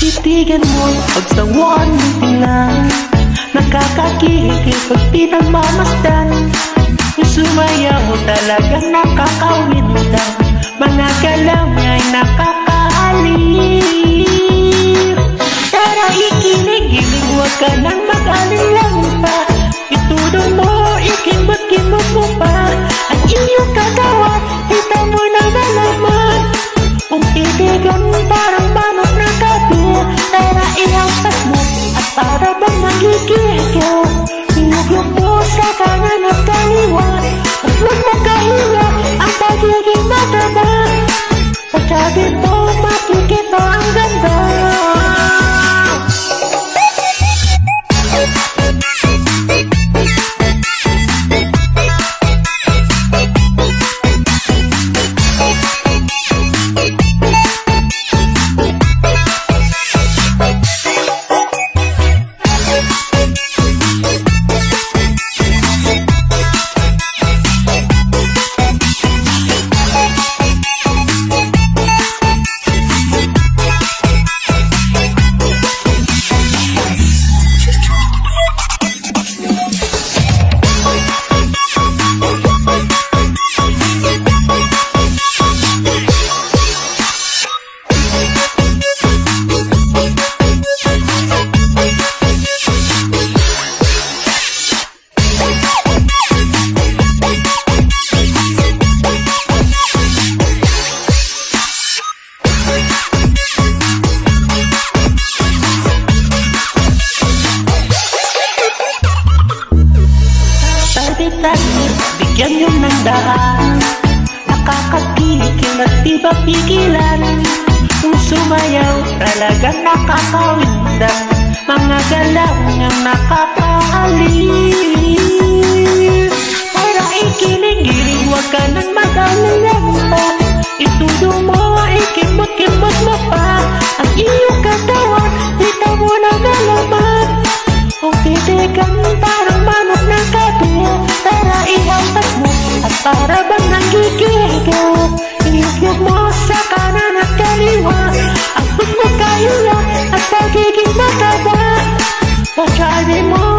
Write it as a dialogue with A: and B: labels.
A: Titigan mo pagsawaan mo tingnan, nakakakihikil pag pinagmamasdan. Yung sumayaw mo talagang nakakawindang, mga galaw niya'y nakakaalip. Tara ikinig-gilig, huwag ka nang mag-alinlang pa. Itudo mo, ikimot-kimot mo pa ang iyong katawan, kita mo na malaman. Kung titigan parang manok na gabi, tara ihampas mo at para bang magigikaw. Inugyok mo sa kanan at kaliwa, at huwag makahiya ang pagiging mataba. Pagsabi mo makikita ang ganda. Bigyan nyo ng daan, nakakakikil at di ba pigilan. Kung sumayaw talagang nakakawindang, mga galaw niyang nakakaalip. Para ikinig-gilig, huwag ka nang mag-alinlang pa. Itudo mo, ikimot-kimot mo pa ang iyong katawan, kita mo na malaman. Kung titigan parang manok na gabi, tara ihampas mo at para bang nanggigikaw. Inugyok mo sa kanan at kaliwa, at huwag mo kahiya at pagiging mataba. Pagsabi mo